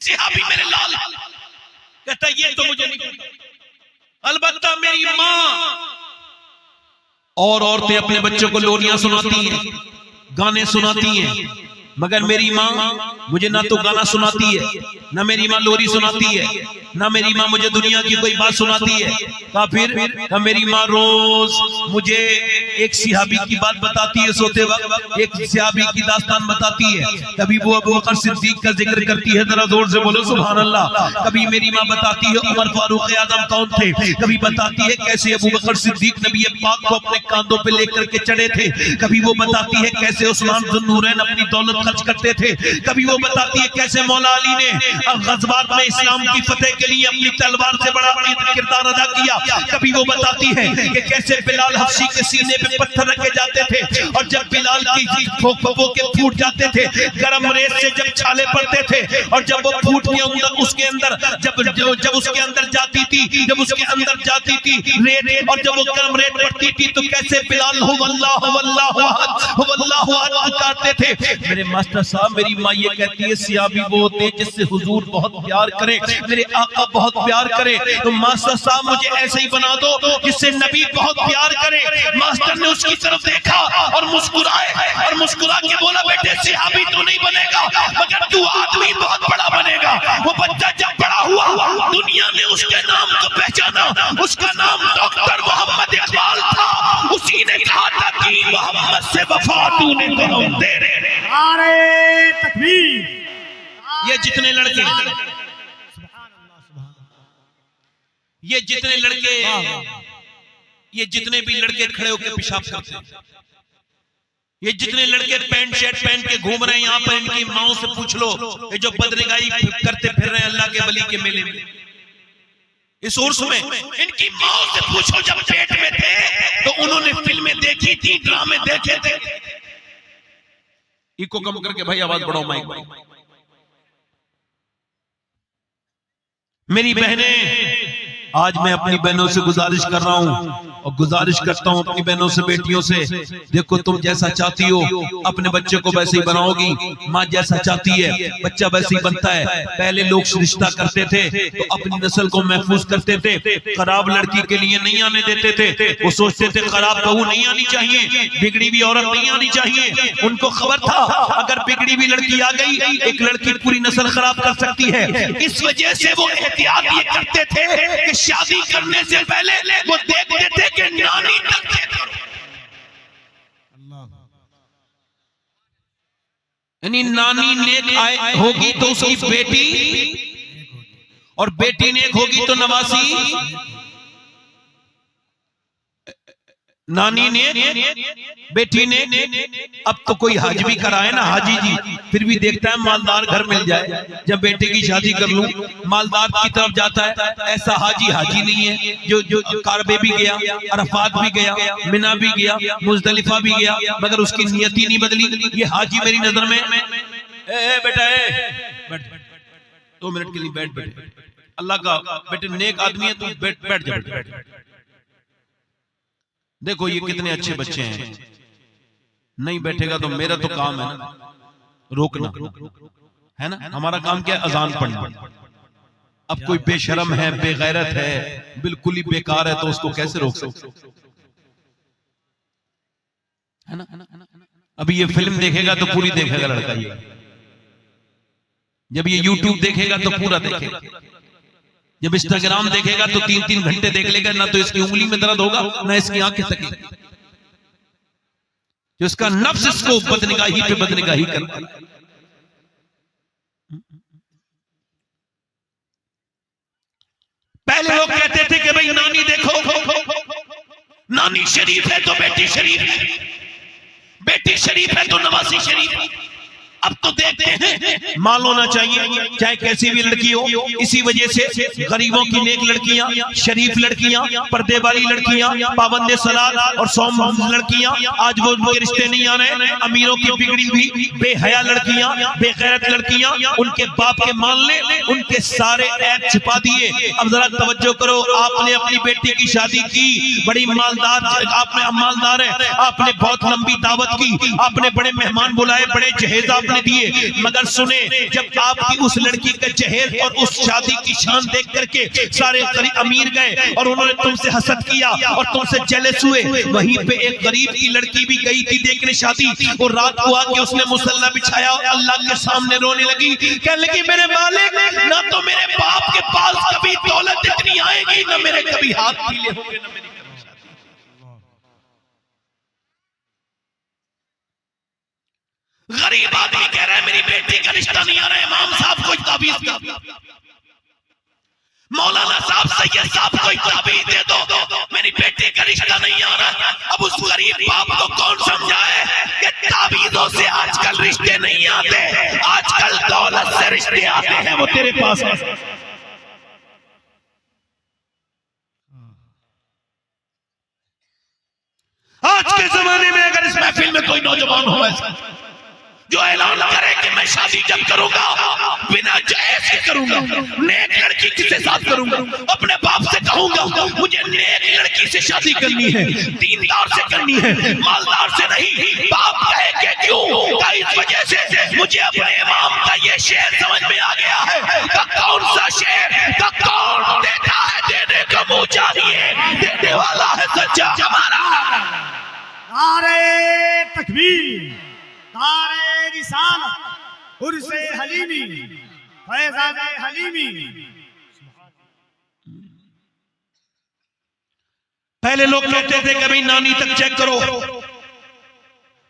सिहाबी मेरे लाल। कहता ये तो मुझे नहीं पता। अलबत्ता मेरी माँ और औरतें अपने बच्चों को लोरियां सुनाती हैं, गाने सुनाती हैं, मगर मेरी माँ मुझे ना तो गाना सुनाती है, ना मेरी माँ लोरी सुनाती है, ना मेरी माँ मुझे दुनिया की कोई बात सुनाती है। का फिर मेरी माँ रोज मुझे एक सिहाबी की बात बताती है, सोते वक्त एक सिहाबी की दास्तान बताती है। कभी वो अबू बकर सिद्दीक का जिक्र करती है, जरा जोर से बोलो सुभान अल्लाह। कभी मेरी माँ बताती है उमर फारूक आजम कौन थे, कभी बताती है कैसे अबू बकर सिद्दीक नबी पाक को अपने कांधों पे लेकर के चढ़े थे, कभी वो बताती है कैसे उस्मान ज़ुन्नूरैन अपनी दौलत खर्च करते थे, कभी वो बताती है कैसे मौला अली ने गज़वात में इस्लाम की फतेह के लिए अपनी तलवार से बड़ा किरदार अदा किया, कभी वो बताती है कि कैसे बिलाल हफ्सी के सीने पे पत्थर रखे जाते थे और जब बिलाल की खोखों के फूट जाते थे, गरम रेत से जब छाले पड़ते थे और जब वो फूट उसके अंदर जब उसके अंदर जाती थी, जब उसके अंदर जाती थी रेत और जब वो गरम रेत पड़ती थी तो कैसे बिलाल हो वल्लाहु वल्लाहु अहद वल्लाहु अहद करते थे। मेरे मास्टर साहब, मेरी माँ ये कहती है सियाबी वो होते हैं जिससे हुजूर बहुत प्यार करे, मेरे आका बहुत प्यार करे, तो मास्टर साहब मुझे ऐसे ही बना दो जिससे नबी बहुत प्यार करे। मास्टर ने उसकी तरफ देखा और मुस्कुराए और मुस्कुरा के बोला बेटे सिहाबी तो नहीं बनेगा मगर तू आदमी बहुत बड़ा बनेगा। वो बच्चा जब बड़ा हुआ दुनिया ने उसके नाम को पहचाना, उसका नाम डॉक्टर मोहम्मद इकबाल था। उसी ने कहा था कि मोहम्मद से वफा तूने करो तेरे। नारे तकबीर। ये जितने लड़के ये जितने भी लड़के खड़े होकर पेशाब करते हैं, ये जितने लड़के पैंट शर्ट पहन के घूम रहे हैं यहाँ पर, इनकी माओं से पूछ लो, ये जो बदनिगाही करते फिर रहे हैं अल्लाह के वली के मेले में, इस उर्स में, इनकी माओं से पूछो जब पेट में थे तो उन्होंने फिल्में देखी थी, ड्रामे देखे थे। इको कम करके भाई आवाज बढ़ाओ माइक। मेरी बहनें, आज मैं अपनी बहनों से गुजारिश कर रहा हूं और गुजारिश करता हूं अपनी बहनों से, बेटियों से, देखो तुम जैसा चाहती हो अपने बच्चे को वैसे ही बनाओगी। माँ जैसा चाहती है बच्चा वैसे ही बनता है। पहले लोग रिश्ता करते थे तो अपनी नस्ल को महफूज करते थे, खराब लड़की के लिए नहीं आने देते थे। वो सोचते थे खराब बहू नहीं आनी चाहिए, बिगड़ी हुई औरत नहीं आनी चाहिए। उनको खबर था अगर बिगड़ी हुई लड़की आ गई एक लड़की पूरी नस्ल खराब कर सकती है। इस वजह से वो एहतियात ये करते थे कि शादी करने से पहले वो देखते थे कि नानी तक करो, यानी नानी नेक होगी तो उसकी बेटी, और बेटी नेक होगी तो नवासी, नानी ने बेटी ने। अब तो कोई हाजी भी कराए ना, हाजी जी फिर भी देखता है मालदार घर मिल जाए, जब बेटे की शादी कर लूं मालदार की तरफ जाता है। ऐसा हाजी हाजी नहीं है जो कारबे भी गया, अरफात भी गया, मिना भी गया, मुजदलिफा भी गया, मगर उसकी नियत ही नहीं बदली। ये हाजी मेरी नजर में बेटा बैठ 2 मिनट के लिए बैठ बेटे, अल्लाह का बेटे नेक आदमी है, तू बैठ जा। देखो ये कितने अच्छे बच्चे हैं, नहीं बैठेगा तो मेरा तो काम है ना रोकना, है ना। हमारा काम क्या है? अजान पढ़ना। अब कोई बेशरम है, बेगैरत है, बिल्कुल ही बेकार है, तो उसको कैसे रोक सकते, है ना। अभी ये फिल्म देखेगा तो पूरी देखेगा लड़का, ये जब ये यूट्यूब देखेगा तो पूरा देखेगा, जब इंस्टाग्राम देखेगा तो 3-3 घंटे देख लेगा, ना तो इसकी उंगली में दर्द होगा ना इसकी आंखें तकेगी। जो इसका नफ्स इसको बदनिगाही पे बदनिगाही करता है। पहले लोग कहते थे कि भाई नानी देखो, नानी शरीफ है तो बेटी शरीफ है, बेटी शरीफ है तो नवासी शरीफ है। अब तो देखते हैं माल होना चाहिए चाहे कैसी भी लड़की हो। इसी वजह से गरीबों की नेक लड़कियां, शरीफ लड़कियां, पर्दे वाली लड़कियां, पाबंदे सलात और सौम लड़कियां, आज वो उनके रिश्ते नहीं आ रहे। अमीरों की बिगड़ी हुई बेहया लड़कियां, बेगैरत लड़कियां, उनके बाप के मान ले, उनके सारे ऐप छिपा दिए। अब जरा तवज्जो करो, आपने अपनी बेटी की शादी की, बड़ी मालदार, आपने मालदार है, आपने बहुत लंबी दावत की, आपने बड़े मेहमान बुलाए, बड़े जहेज आपने दिए, कीजिए, मगर सुने जब आपकी उस लड़की का जहेज और उस शादी की शान देख करके सारे अमीर गए और उन्होंने तुमसे हसद किया और तुमसे जेलस हुए, वहीं पे एक गरीब की लड़की भी गई थी देखने शादी, और रात को आके उसने मुसल्ला बिछाया और अल्लाह के सामने रोने लगी, कहने लगी मेरे मालिक, ना तो मेरे बाप के पास कभी दौलत इतनी आएगी, ना मेरे कभी हाथ पीले होंगे, ना मेरी कभी शादी। गरीब आदमी कह रहा है मेरी बेटी का रिश्ता नहीं आ रहा है, इमाम साहब कोई ताबीज का, मौलाना साहब, सैयद साहब कोई ताबीज दे दो, मेरी बेटी का रिश्ता नहीं आ रहा। अब उस गरीब बाप को कौन समझाए कि ताबीजों से आजकल रिश्ते नहीं आते, आजकल दौलत से रिश्ते आते हैं, वो तेरे पास है। आज के जमाने में अगर इस महफिल में कोई नौजवान हो ऐसा जो ऐलान करे कि मैं शादी जब करूंगा बिना जायज के करूंगा, नेक लड़की किसके साथ करूंगा, अपने बाप से कहूंगा मुझे नेक लड़की से शादी करनी है, दीनदार से करनी है, मालदार से नहीं। बाप कहे कि क्यों? इस वजह से मुझे अपने इमाम का ये शेर समझ में आ गया है कि कौन सा शेर का कौन देता है, देने का मुंह चाहिए, देने वाला है सच्चा हमारा। नारे तकबीर, नारे रिसालत, उर्से हलीमी, फैज़ाने हलीमी। पहले लोग कहते थे कभी नानी तक चेक करो,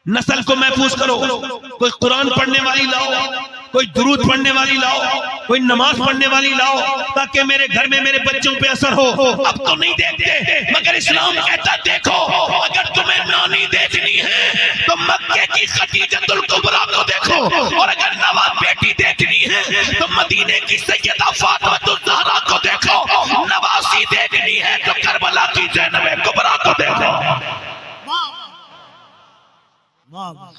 नस्ल को महफूज करो, कोई कुरान पढ़ने वाली लाओ, कोई दुरूद पढ़ने वाली लाओ, कोई नमाज पढ़ने वाली लाओ, ताकि मेरे घर में मेरे बच्चों पे असर हो। अब तो नहीं देखते, मगर इस्लाम कहता देखो, अगर तुम्हें नानी देखनी है तो मक्के की खदीजतुल कुबरा को देखो, और अगर नवाब बेटी देखनी है तो मदीने की सैयदा फातिमा ज़हरा को देखो, नवासी देखनी है तो करबला की ज़ैनब कुबरा को देखो। वाह वाह।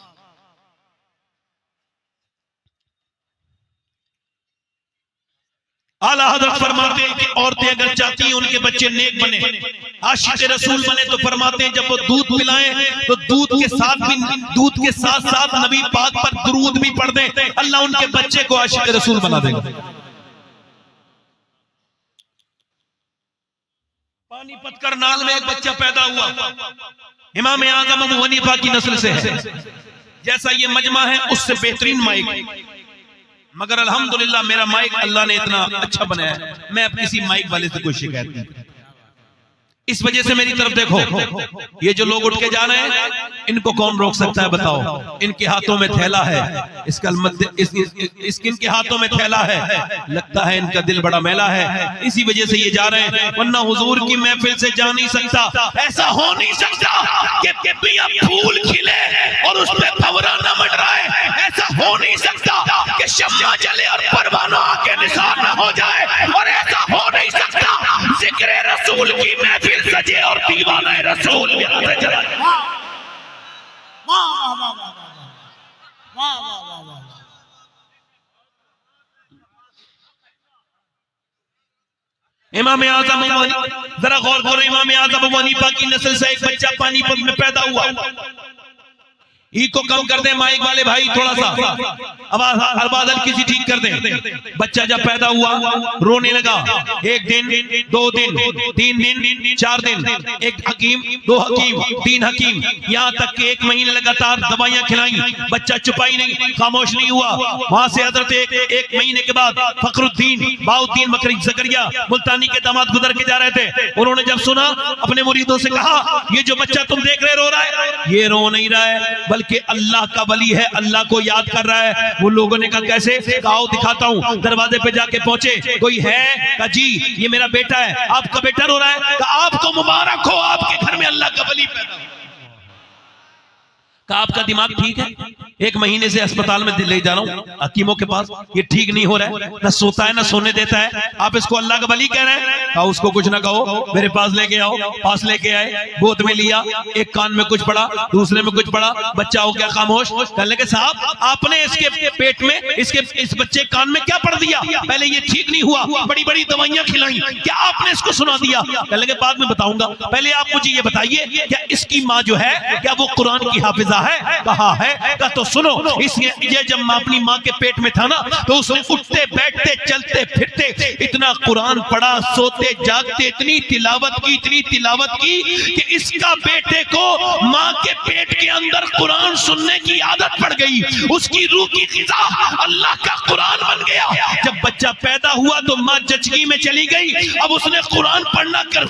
आला हज़रत फरमाते हैं कि औरतें अगर चाहती हैं उनके बच्चे नेक बने, आशिक़ रसूल बने, तो फरमाते हैं जब वो दूध पिलाएं तो दूध के साथ साथ नबी पाक पर दुरूद भी पढ़ दें, अल्लाह उनके बच्चे को आशिक़ रसूल बना देगा। पानीपत करनाल में एक बच्चा पैदा हुआ, इमाम आज़म अबू हनीफा की नस्ल से है, जैसा ये मजमा है उससे बेहतरीन माइक, मगर अल्हम्दुलिल्लाह मेरा माइक अल्लाह ने इतना अच्छा बनाया है, मैं अब किसी माइक वाले से कोई शिकायत नहीं। इस वजह से मेरी तरफ देखो, ये जो लोग उठ के जा रहे हैं इनको कौन रोक सकता है बताओ? इनके हाथों में थैला है, इनके हाथों में थैला है, लगता है इनका दिल बड़ा मैला है, इसी वजह से ये जा रहे हैं, वरना हुजूर की महफिल से जा नहीं सकता। ऐसा हो नहीं सकता कि फूल खिले और उस पे भंवरा न मंडराए, ऐसा हो नहीं सकता कि शम्मा जले और परवाना आके निसार न हो जाए, और ऐसा हो नहीं सकता जिक्र रसूल की महफिल सजे और दीवाना रसूल इमाम आज़म जरा गौर करो, इमाम आज़म अबू हनीफा की नस्ल से एक बच्चा पानीपत में पैदा हुआ। ई को कम कर दे माइक वाले भाई, थोड़ा सा आवाज हल्की सी ठीक कर दे। बच्चा जब पैदा हुआ रोने लगा, एक दिन, 2 दिन, 3 दिन, 4 दिन, एक हकीम, 2 हकीम, 3 हकीम, यहाँ तक कि 1 महीने लगातार दवाइयां खिलाई, बच्चा चुपाई नहीं, खामोश नहीं हुआ। वहां से हजरत एक महीने के बाद फखरुद्दीन बाउद्दीन मकरी ज़करिया मुल्तानी के दामाद गुजर के जा रहे थे, उन्होंने जब सुना अपने मुरीदों से कहा ये जो बच्चा तुम देख रहे रो रहा है, ये रो नहीं रहा है बल्कि अल्लाह का वली है, अल्लाह को याद कर रहा है। वो लोगों ने कहा कैसे? आओ दिखाता हूं। दरवाजे पे जाके पहुंचे, कोई है? कहा जी ये मेरा बेटा है। आपका बेटा रो रहा है? कहा आपको मुबारक हो, आपके घर में अल्लाह का वली पैदा हुआ। आपका दिमाग ठीक है? 1 महीने से अस्पताल में ले जा रहा हूं हकीमों के पास, ये ठीक नहीं हो रहा है, ना सोता है ना सोने देता है, आप इसको अल्लाह का वली कह रहे हैं? कहा उसको कुछ ना कहो, मेरे पास लेके आओ। पास लेके आए, गोद में लिया, एक कान में कुछ पड़ा, दूसरे में कुछ पड़ा, बच्चा हो गया खामोश। कहने के साहब आपने इसके पेट में इस बच्चे कान में क्या पढ़ दिया? पहले ये ठीक नहीं हुआ, बड़ी बड़ी दवाइयां खिलाई, क्या आपने इसको सुना दिया? कहने के बाद में बताऊंगा, पहले आप मुझे ये बताइए क्या इसकी माँ जो है क्या वो कुरान की हाफिजा है? कहा है। कहा तो सुनो, इसलिए ये जब माँ अपनी माँ के पेट में था ना, तो उसने उठते बैठते चलते फिरते इतना कुरान पढ़ा, सोते जागते इतनी तिलावत की कि इसका बेटे को माँ के पेट के अंदर कुरान सुनने की आदत पड़ गई। उसकी रूह की ग़िज़ा अल्लाह का कुरान बन गया। जब बच्चा पैदा हुआ तो माँ जचगी में चली गई। अब उसने कुरान पढ़ना कर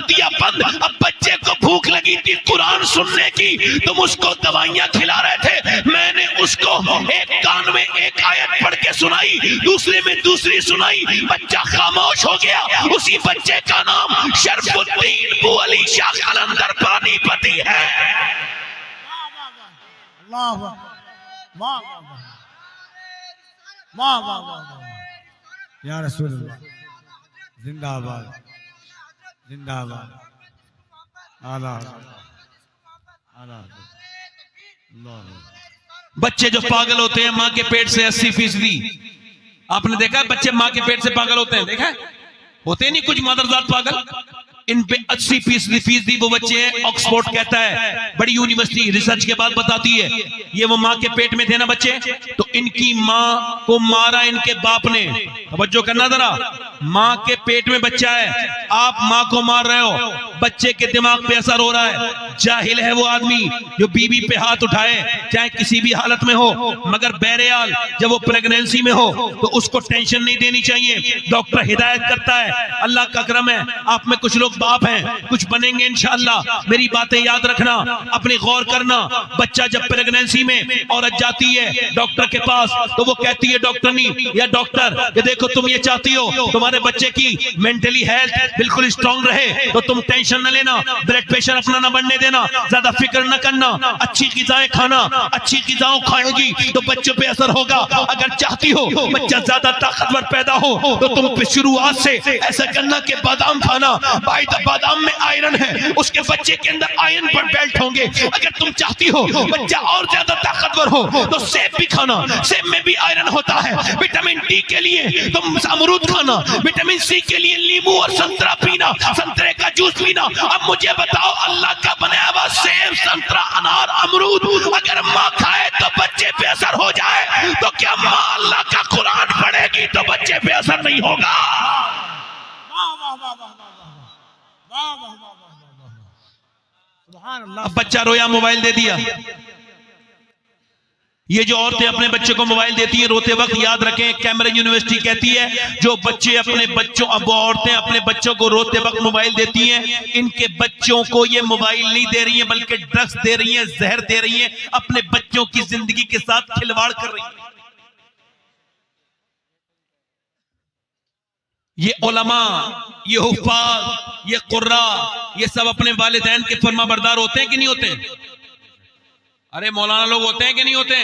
दिया बंद। अब बच्चे को भूख लगी थी कुरान सुनने की, तुम उसको दवाइयां खिला रहे थे, मैंने उसको एक कान में एक आयत पढ़ के सुनाई, दूसरे में दूसरी सुनाई, बच्चा खामोश हो गया। उसी बच्चे का नाम शरफुद्दीन बू अली शाह कलंदर पानीपती है। वाह वाह वाह वाह वाह वाह या रसूल अल्लाह, जिंदाबाद जिंदाबाद। आला आला बच्चे जो पागल होते हैं माँ के पेट से 80%, आपने देखा है बच्चे माँ के पेट से पागल होते हैं? देखा है? होते नहीं कुछ मदरजात पागल, इन पे 80% वो बच्चे हैं। ऑक्सफोर्ड कहता है, बड़ी यूनिवर्सिटी रिसर्च के बाद बताती है, ये वो माँ के पेट में थे ना बच्चे, तो इनकी माँ को मारा इनके बाप ने। तवज्जो करना जरा, माँ के पेट में बच्चा है, आप माँ को मार रहे हो, बच्चे के दिमाग पे असर हो रहा है। जाहिल है वो आदमी जो बीवी पे हाथ उठाए, चाहे किसी भी हालत में हो, मगर बहरहाल जब वो प्रेगनेंसी में हो तो उसको टेंशन नहीं देनी चाहिए। डॉक्टर हिदायत करता है, अल्लाह का करम है, आप में कुछ लोग बाप हैं, कुछ बनेंगे इंशाअल्लाह। मेरी बातें याद रखना, अपनी गौर करना। बच्चा जब प्रेगनेंसी में औरत जाती है डॉक्टर के पास, तो वो कहती है डॉक्टरनी या डॉक्टर, ये देखो तुम ये चाहती हो तुम्हारे बच्चे की मेंटली हेल्थ बिल्कुल स्ट्रांग रहे, तो तुम टेंशन न लेना, ब्लड प्रेशर अपना न बढ़ने देना, ज्यादा फिक्र न करना, अच्छी ग़िज़ाएं खाना, अच्छी ग़िज़ाओं खाएगी तो बच्चों पे असर होगा। अगर चाहती हो बच्चा ज्यादा ताकतवर पैदा हो तो तुम शुरुआत से ऐसा करना कि बादाम खाना, बादाम में आयरन है, उसके बच्चे के अंदर आयरन पर बेल्ट होंगे। अगर तुम चाहती हो बच्चा और ज्यादा ताकतवर हो तो सेब भी खाना, सेब में भी आयरन होता है। विटामिन डी के लिए तुम अमरूद खाना, विटामिन सी के लिए नींबू और संतरा पीना, संतरे का जूस पीना। अब मुझे बताओ, अल्लाह का बनाया हुआ सेब, संतरा, अनार, अमरूद अगर माँ खाए तो बच्चे पे असर हो जाए, तो क्या माँ अल्लाह का कुरान पढ़ेगी तो बच्चे पे असर नहीं होगा? अब बच्चा रोया, मोबाइल दे दिया। ये जो औरतें अपने बच्चे को मोबाइल देती हैं रोते वक्त, याद रखें, कैमरन यूनिवर्सिटी कहती है जो बच्चे अपने बच्चों, अब औरतें अपने बच्चों को रोते वक्त मोबाइल देती हैं, इनके बच्चों को ये मोबाइल नहीं दे रही हैं बल्कि ड्रग्स दे रही हैं, जहर दे रही हैं, अपने बच्चों की जिंदगी के साथ खिलवाड़ कर रही हैं। ये उलमा, ये हुफ्फाज, ये कुर्रा, ये सब अपने वालिदैन के फरमाबरदार होते हैं कि नहीं होते? अरे मौलाना लोग होते हैं कि नहीं होते?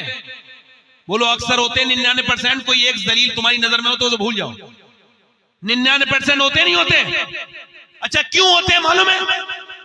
बोलो अक्सर होते हैं। 99% कोई एक दलील तुम्हारी नजर में हो तो भूल जाओ। 99% होते नहीं होते? अच्छा क्यों होते हैं मालूम है?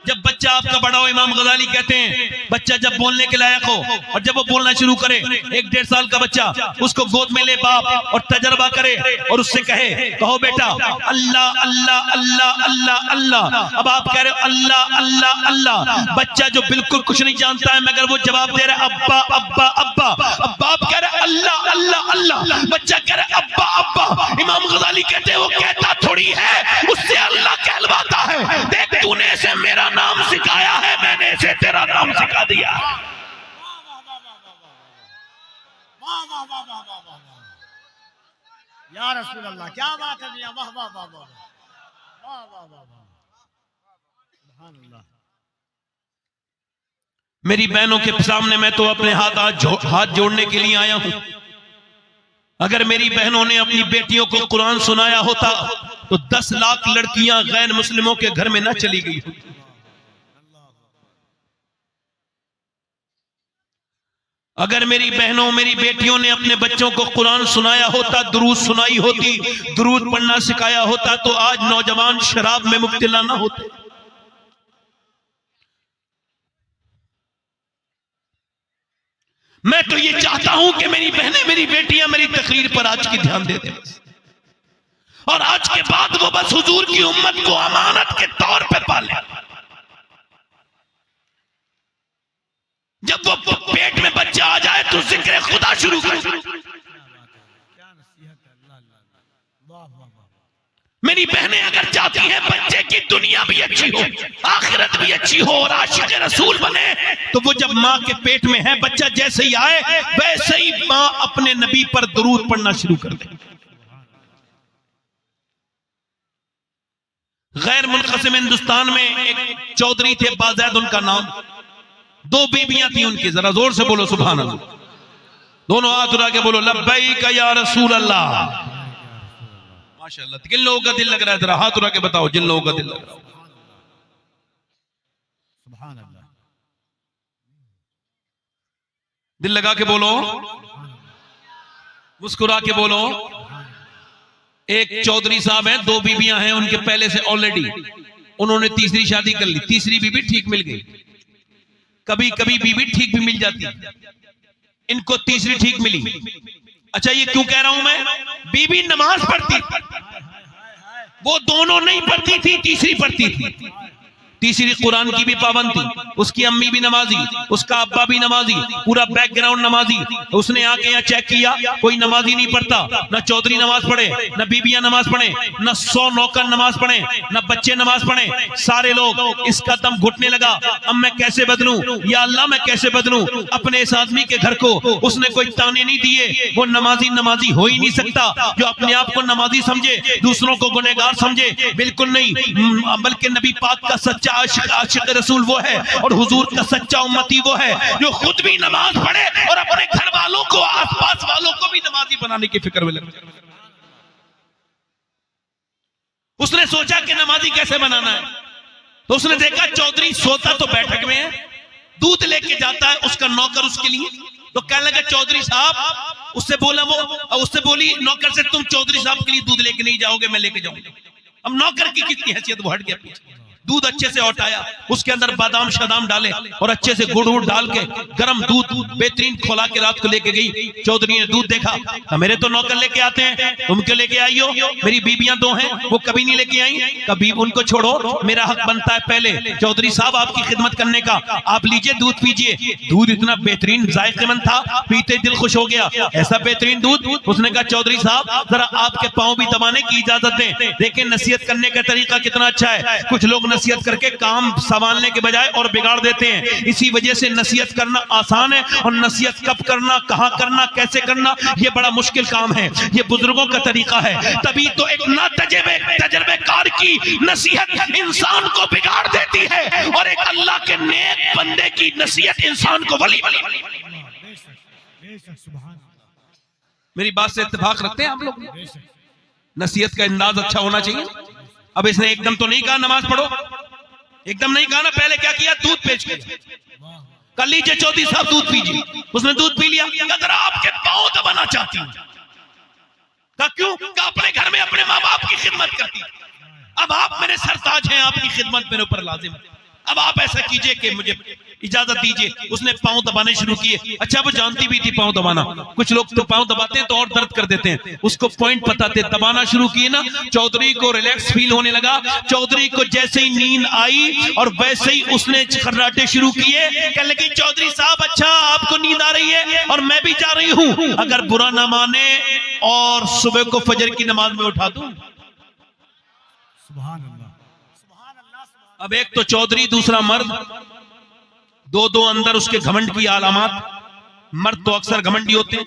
जब बच्चा आपका बड़ा हो, इमाम गजाली कहते हैं बच्चा जब बोलने के लायक हो और जब वो बोलना शुरू करे, 1-1.5 साल का बच्चा, उसको गोद में ले बाप और तजर्बा करे और उससे कहो बेटा अल्लाह अल्लाह अल्लाह अल्लाह अल्लाह। अब आप कह रहे हो अल्लाह अल्लाह अल्लाह, बच्चा जो बिल्कुल कुछ नहीं जानता है मगर वो जवाब दे रहा है अब्बा अब्बा अब्बा। अब बाप कह रहे अल्लाह अल्लाह अल्लाह, बच्चा कह रहे अब्बा अब्बा। इमाम गजाली कहते हैं वो कहता थोड़ी है, उससे अल्लाह कहलवाता है। देख तूने इसे मेरा नाम सिखाया है, मैंने इसे तेरा नाम सिखा दिया। या रसूल अल्लाह, क्या बात है मियां, वाह वाह वाह वाह वाह वाह वाह वाह, सुभान अल्लाह। मेरी बहनों के सामने मैं तो अपने हाथ जोड़ने के लिए आया हूं। अगर मेरी बहनों ने अपनी बेटियों को कुरान सुनाया होता तो 10 लाख लड़कियां गैर मुस्लिमों के घर में न चली गई। अगर मेरी बहनों, मेरी बेटियों ने अपने बच्चों को कुरान सुनाया होता, दुरूद सुनाई होती, दुरूद पढ़ना सिखाया होता, तो आज नौजवान शराब में मुब्तला ना होते। मैं तो ये चाहता हूं कि मेरी बहनें, मेरी बेटियां मेरी तकरीर पर आज की ध्यान दे दें और आज के बाद वो बस हुजूर की उम्मत को अमानत के तौर पे पाले। जब वो पेट में बच्चा आ जाए तो जिक्र खुदा शुरू कर। क्या नसीहत है, अल्लाह अल्लाह, वाह वाह वाह। मेरी बहनें अगर चाहती हैं बच्चे की दुनिया भी अच्छी हो, आखिरत भी अच्छी हो और आशिक रसूल बने, तो वो जब माँ के पेट में है, बच्चा जैसे ही आए वैसे ही माँ अपने नबी पर दुरूद पढ़ना शुरू कर दे। गैर मुनक़सिम हिंदुस्तान में एक चौधरी थे, बाज़ैद उनका नाम, 2 बीबियां थी उनकी। जरा जोर से बोलो सुभान अल्लाह, दोनों हाथ उठा के बोलो लब्बैक या रसूल अल्लाह। माशाअल्लाह, किन लोगों का दिल लग रहा है? जरा हाथ उठा के बताओ जिन लोगों का दिल लग रहा है। सुभान अल्लाह, दिल लगा के बोलो, मुस्कुरा के बोलो। एक चौधरी साहब हैं, 2 बीबियां हैं उनके पहले से ऑलरेडी, उन्होंने तीसरी शादी कर ली। तीसरी बीबी ठीक मिल गई, कभी कभी बीबी ठीक भी मिल जाती, इनको तीसरी ठीक मिली। अच्छा, ये क्यों कह रहा हूं मैं? बीबी नमाज पढ़ती, वो दोनों नहीं पढ़ती थी, तीसरी पढ़ती थी। तीसरी कुरान की भी पाबंद थी, उसकी अम्मी भी नमाजी, उसका अब्बा भी नमाजी, पूरा बैकग्राउंड नमाजी। उसने आके यहाँ चेक किया, कोई नमाजी नहीं पढ़ता, ना चौधरी नमाज पढ़े, ना बीबियां नमाज पढ़े, ना 100 नौकर नमाज पढ़े, ना बच्चे नमाज पढ़े, सारे लोग। इसका दम घुटने लगा, अब मैं कैसे बदलूं या अल्लाह, मैं कैसे बदलूं अपने इस आदमी के घर को। उसने कोई ताने नहीं दिए, वो नमाजी नमाजी हो ही नहीं सकता जो अपने आप को नमाजी समझे, दूसरों को गुनहगार समझे, बिल्कुल नहीं। बल्कि नबी पाक का सच्चा आशिक रसूल वो है और हुजूर का सच्चा उम्मती वो है जो खुद भी नमाज पढ़े और अपने घर वालों को, आसपास वालों को भी नमाजी बनाने की फिक्र में लगे। उसने सोचा कि नमाजी कैसे बनाना है, तो उसने देखा चौधरी सोता तो बैठक में है, दूध लेके जाता है उसका नौकर उसके लिए। तो कहने लगा चौधरी साहब, उससे बोला वो, उससे बोली नौकर से, तुम चौधरी साहब के लिए दूध लेके नहीं जाओगे, मैं लेके जाऊंगा। अब नौकर की कितनी हैसियत, वो हट गया पीछे। दूध अच्छे से उठाया, उसके अंदर बादाम शादाम डाले और अच्छे से गुड़ वुड़ डाल के गर्म दूध बेहतरीन खोला के रात को लेके गई। चौधरी ने दूध देखा, तो मेरे तो नौकर लेके आते हैं, तुम क्यों लेके आई हो? मेरी बीबियां 2 हैं, वो कभी नहीं लेके आई, कभी उनको छोड़ो, मेरा हक बनता है पहले। चौधरी साहब आपकी खिदमत करने का, आप लीजिए दूध पीजिए। दूध इतना बेहतरीन जायकेमंद था, पीते दिल खुश हो गया, ऐसा बेहतरीन दूध। उसने कहा चौधरी साहब जरा आपके पांव भी दबाने की इजाजत दें, देखें नसीहत करने का तरीका कितना अच्छा है। कुछ लोग नसीहत करके काम संभालने के बजाय और बिगाड़ देते हैं। इसी वजह से नसीहत करना आसान है और नसीहत कब करना, कहां करना, कैसे करना, यह बड़ा मुश्किल काम है। यह बुजुर्गों का तरीका है। तभी तो एक ना तजर्बेकार की नसीहत इंसान को बिगाड़ देती है और एक अल्लाह के नेक बंदे की नसीहत इंसान को वली। मेरी बात से इत्तेफाक रखते हैं आप लोग? नसीहत का अंदाज अच्छा होना चाहिए। अब इसने एकदम तो नहीं कहा नमाज पढ़ो, एकदम नहीं कहा ना, पहले क्या किया? दूध पेश किया। कल लीजिए चौधरी साहब दूध पीजिए। उसने दूध पी लिया। अगर आपके पांव दबाना चाहती हूं, कहा क्यों? कहा अपने घर में अपने माँ बाप की खिदमत करती, अब आप मेरे सरताज हैं, आपकी खिदमत मेरे ऊपर लाजिम है, अब आप ऐसा कीजिए कि मुझे इजाजत दीजिए। उसने पांव दबाने शुरू किए। अच्छा, वो जानती भी थी पांव दबाना, कुछ लोग तो पांव दबाते हैं तो और दर्द कर देते हैं, उसको पॉइंट पता थे। दबाना शुरू किए ना, चौधरी को रिलैक्स फील होने लगा। चौधरी को जैसे ही नींद आई और वैसे ही उसने खर्राटे शुरू किए। कहने लगी चौधरी साहब, अच्छा आपको नींद आ रही है और मैं भी जा रही हूं, अगर बुरा ना माने और सुबह को फजर की नमाज में उठा दूं। सुभान अल्लाह, सुभान अल्लाह। अब एक तो चौधरी, दूसरा मर्द, दो अंदर उसके घमंड की आलामात। मर्द तो अक्सर घमंडी होते हैं,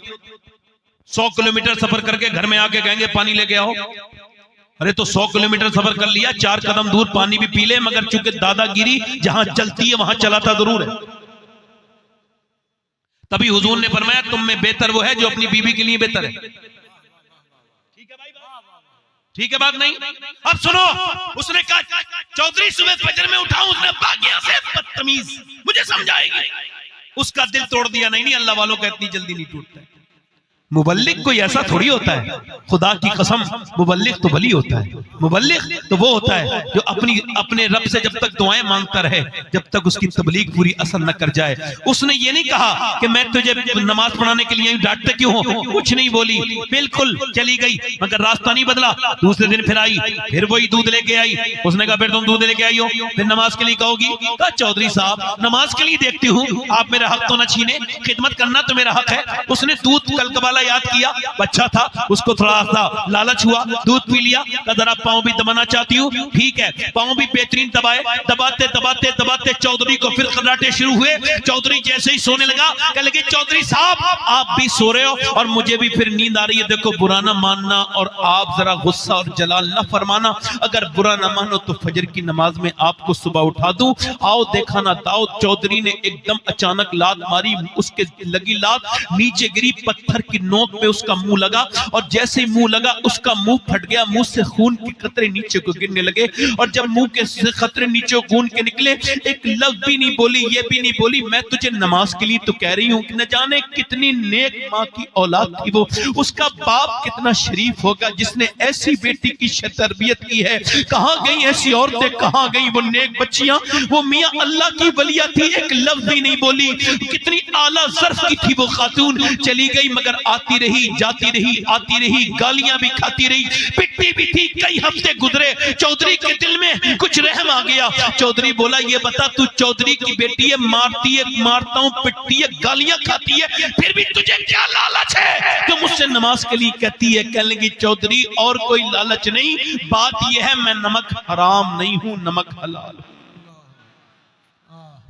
100 किलोमीटर सफर करके घर में आके कहेंगे पानी लेके आओ। अरे तो 100 किलोमीटर सफर कर लिया, 4 कदम दूर पानी भी पी ले, मगर चूंकि दादागिरी जहां चलती है वहां चलाता जरूर है। तभी हुजूर ने फरमाया तुम में बेहतर वो है जो अपनी बीवी के लिए बेहतर है। ठीक है बात नहीं? अब सुनो, उसने कहा चौधरी सुबह फजर में उठाऊं, उसने बागिया से बदतमीज, मुझे समझाएगी। उसका दिल तोड़ दिया। नहीं, अल्लाह वालों का इतनी जल्दी नहीं टूटता है। मुबल्लिग कोई ऐसा थोड़ी होता है, खुदा की कसम, मुबल्लिग तो वली होता है। मुबल्लिग तो वो होता है जो अपने रब से जब तक दुआएं मांगता रहे, जब तक उसकी तबलीग पूरी असर न कर जाए। उसने ये नहीं कहा कि मैं तुझे नमाज पढ़ाने के लिए डांटते क्यों हो, कुछ नहीं बोली, बिल्कुल चली गई, मगर रास्ता नहीं बदला। दूसरे दिन फिर आई, फिर वही दूध लेके आई। उसने कहा फिर तुम दूध लेके आई हो, फिर नमाज के लिए कहोगी? कहा चौधरी साहब नमाज के लिए देखती हूँ, आप मेरा हक तो न छीने, खिदमत करना तो मेरा हक है। उसने दूध कल याद किया, बच्चा था, उसको थोड़ा सा लालच हुआ, दूध पी लिया। जरा पांव भी दबाना चाहती हूँ, ठीक है, पांव भी बेहतरीन दबाए। दबाते दबाते दबाते चौधरी को फिर खर्राटे शुरू हुए। चौधरी जैसे ही सोने लगा, कह लगे चौधरी साहब आप भी सो रहे हो और मुझे भी फिर नींद आ रही है। देखो बुरा ना मानना और आप जरा गुस्सा और जलाल ना फरमाना, अगर बुरा ना मानो तो फजर की नमाज में आपको सुबह उठा दूं। आओ देखा ना दाऊद। चौधरी ने एकदम अचानक लात मारी, उसके लगी लात नीचे गिरी, पत्थर की नोक पे उसका मुंह लगा और जैसे ही मुंह लगा उसका मुंह फट गया, मुंह से खून के कतरे नीचे को गिरने लगे। और जब मुंह के से कतरे नीचे खून के निकले, एक लफ्ज भी नहीं बोली, ये भी नहीं बोली मैं तुझे नमाज के लिए तो कह रही हूँ। न जाने कितनी नेक माँ की औलाद थी वो, उसका बाप कितना शरीफ होगा जिसने ऐसी बेटी की तरबियत की है। कहाँ गई ऐसी औरतें, कहाँ गई वो नेक बच्चियां? वो मियाँ अल्लाह की वलिया थी, एक लफ्ज भी नहीं बोली। कितनी आला ज़र्फ की थी वो खातून। चली गई मगर आती रही, जाती रही, आती रही, गालियां भी खाती रही, पिटती भी थी। कई हफ्ते गुजरे, चौधरी के दिल में कुछ रहम आ गया। चौधरी बोला ये बता तू चौधरी की बेटी है, मारती है, मारता हूं, पिटती है, गालियां खाती है, फिर भी तुझे क्या लालच है जो मुझसे नमाज के लिए कहती है? कहने लगी चौधरी और कोई लालच नहीं, बात यह है मैं नमक हराम नहीं हूं, नमक हलाल।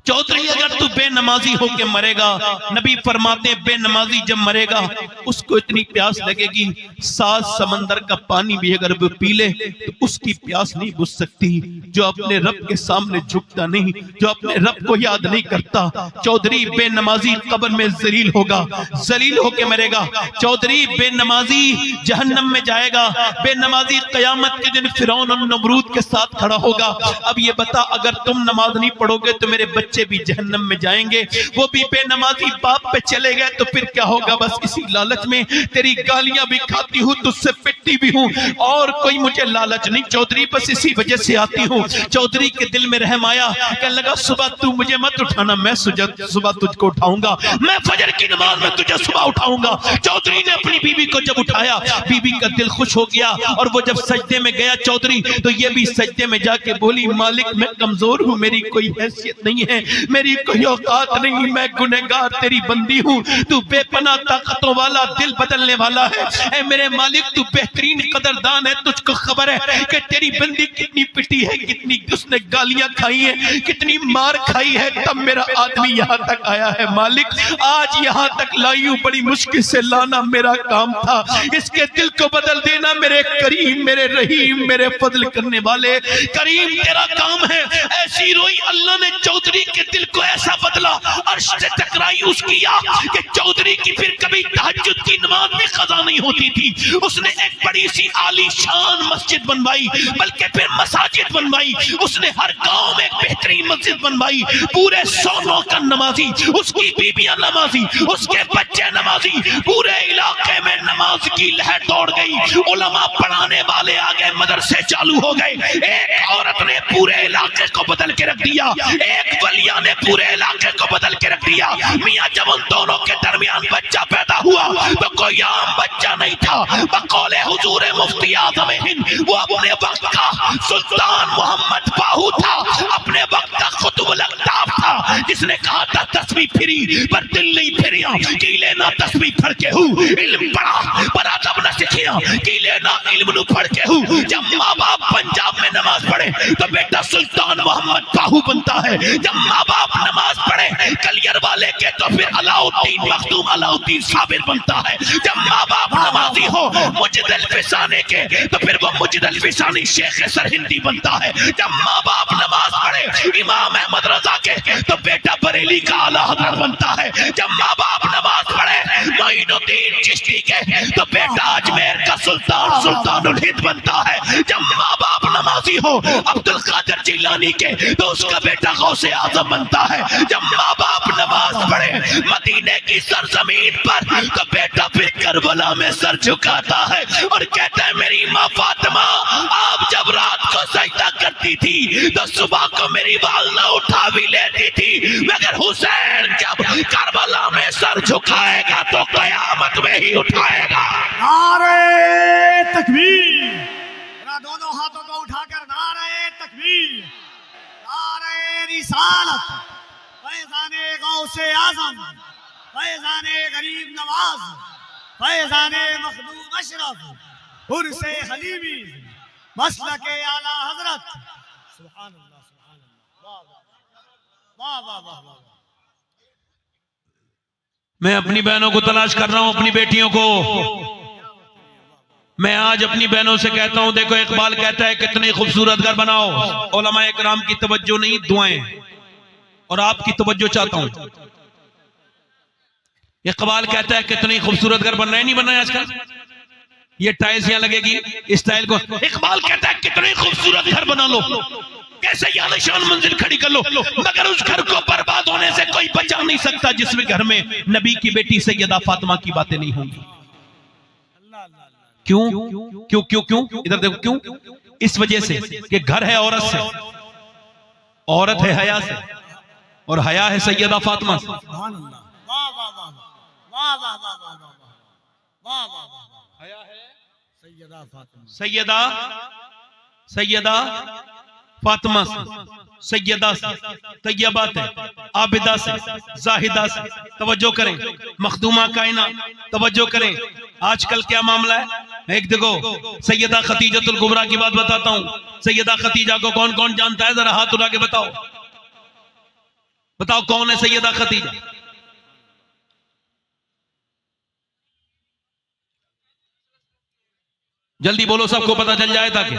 चौधरी अगर तू बेनमाजी होके मरेगा, नबी फरमाते बेनमाजी जब मरेगा उसको इतनी प्यास लगेगी 7 समंदर का पानी भी अगर वो पी ले तो उसकी प्यास नहीं बुझ सकती। जो अपने रब के सामने झुकता नहीं, जो अपने रब को याद नहीं करता, चौधरी बेनमाजी कब्र में जलील होगा, जलील होके मरेगा। चौधरी बेनमाजी जहन्नम में जाएगा, बेनमाजी कयामत के दिन फिरौन और नमरूद के साथ खड़ा होगा। अब ये बता अगर तुम नमाज नहीं पढ़ोगे तो मेरे बच्चे भी जहन्नम में जाएंगे, वो भी बेनमाजी बाप पे चले गए तो फिर क्या होगा? बस इसी लालच में तेरी गालियां भी खाती हूं, तुझसे पिटती भी हूं, और कोई मुझे लालच नहीं चौधरी, बस इसी वजह से आती हूं। चौधरी के दिल में रहम आया, कहने लगा सुबह तू मुझे मत उठाना, मैं सुबह तुझको उठाऊंगा, मैं फजर की नमाज में तुझे सुबह उठाऊंगा। चौधरी ने अपनी बीवी को जब उठाया, बीवी का दिल खुश हो गया और वो जब सजदे में गया चौधरी तो ये भी सजदे में जाके बोली मालिक मैं कमजोर हूं, मेरी कोई हैसियत नहीं है, मेरी कोई औकात नहीं, मैं गुनहगार तेरी बंदी हूँ, तू बेपनाह ताकतों वाला, दिल बदलने वाला है। ऐ मेरे मालिक तू बेहतरीन कदरदान है, तुझको खबर है कि तेरी बंदी कितनी पिटी है, कितनी उसने गालियां खाई है, कितनी मार खाई है, तब मेरा आदमी यहाँ तक आया है। मालिक आज यहाँ तक लाई हूँ, बड़ी मुश्किल से लाना मेरा काम था, इसके दिल को बदल देना मेरे करीम, मेरे रहीम, मेरे फजल करने वाले करीम, तेरा काम है। ऐसी रोई अल्लाह ने चौधरी के दिल को ऐसा बदला, अर्श से टकराई उसकी आंख कि चौधरी की फिर कभी तहज्जुद की नमाज भी कज़ा नहीं होती थी। उसने एक बड़ी सी आलीशान मस्जिद बनवाई, बल्कि फिर मसाजिद बनवाई। उसने हर गांव में एक बेहतरीन मस्जिद बनवाई, पूरे 100 नौकर नमाजी, उसकी बीबियां नमाजी, उसके बच्चे नमाजी, पूरे इलाके में नमाज की लहर दौड़ गई। उलमा पढ़ाने वाले आ गए, मदरसे चालू हो गए। एक औरत ने पूरे इलाके को बदल के रख दिया, एक वलिया ने पूरे इलाके को बदल के रख दिया। मियां जब उन दोनों के दरमियान बच्चा पैदा हुआ तो कोई आम बच्चा नहीं था, बकौले हुजूर मुफ्ती आज़म हिंद, वो अपने वक्त का सुल्तान मोहम्मद बाहू था, अपने वक्त का कुतुबुल अक़ताब था, जिसने कहा था तस्बीह फिरी पर दिल नहीं फिरिया, की लेना तस्बीह पढ़ के हूँ, इल्म पढ़ा पर अदब न सीखिया, की लेना इल्म नु पढ़ के हूँ। जब माँ बाप पंजाब में नमाज पढ़े तो बेटा सुल्तान मोहम्मद बाहू बनता है, जब माँ बाप नमाज पढ़े कलियर वाले के तो फिर अलाउद्दीन मखदूम अलाउद्दीन साबिर बनता है। जब माँ बाप नमाजी हो मुजद्दिल फिसाने के तो फिर वो मुजद्दिल फिसानी शेख सरहिंदी बनता है। जब माँ बाप नमाज पढ़े इमाम अहमद रजा के तो बेटा बरेली का आला हजरत बनता है। जब माँ बाप नमाज पढ़े मोइनुद्दीन चिश्ती के तो बेटा अजमेर का सुल्तान सुल्तानुल हिंद बनता है। जब माँ बाप नमाजी हो अब्दुल कादिर जिलानी के तो उसका बेटा गौसे आजम बनता है। जब माँ बाप नमाज पढ़े मदीने की सरजमीन पर तो बेटा फिर करबला में सर झुकाता है और कहता है मेरी माँ फातिमा आप जब रात को सजदा करती थी तो सुबह को मेरी वालदा उठा भी लेती थी, मगर हुसैन जब करबला में सर झुकाएगा तो कयामत में ही उठाएगा। नारे तकबीर, दोनों हाथों को उठाकर नारे तकबीर, नारे रिसालत, फैज़ाने गौसे आज़म, फैज़ाने गरीब नवाज, फैज़ाने मखदूम अशरफ, उर्से हलीमी, मसलके आला हजरत। सुभान अल्लाह, सुभान अल्लाह, वाह वाह वाह वाह। मैं अपनी बहनों को तलाश कर रहा हूं, अपनी बेटियों को। मैं आज अपनी बहनों से कहता हूं, देखो इकबाल कहता है कितनी खूबसूरत घर बनाओ, उलमाए किराम की तवज्जो नहीं दुआएं, और आपकी तवज्जो चाहता हूं। इकबाल कहता है कितनी खूबसूरत घर बन रहे हैं, नहीं बन रहे आजकल, ये टाइल्स यहां लगेगी इस टाइल को। इकबाल कहता है कितनी खूबसूरत घर बना लो, कैसे ये आलीशान मंजिल खड़ी कर लो, मगर उस घर को बर्बाद होने से कोई बचा नहीं सकता जिसमें घर में नबी की बेटी सैयदा फातिमा की बातें नहीं होंगी। क्यों क्यों क्यों क्यों इधर देखो, क्यों? इस वजह से कि घर है औरत से, औरत है हया से, और हया है सैयदा फातिमा से। सुभान अल्लाह, वाह वाह वाह वाह वाह वाह वाह वाह वाह वाह वाह। हया है सैयदा फातिमा, सैयदा फातिमा से, सैयदा से, तैयबा से, आबिदा से, जाहिदा से। तवज्जो करें, मखदूमा कायना, तवज्जो करें। आजकल क्या मामला है, एक देखो सैयदा खतीजतुल कुबरा की बात बताता हूं। सैयदा खतीजा को कौन कौन जानता है, जरा हाथ उठा के बताओ, बताओ कौन है सैयदा खतीजा? जल्दी बोलो, सबको पता चल जाए ताकि।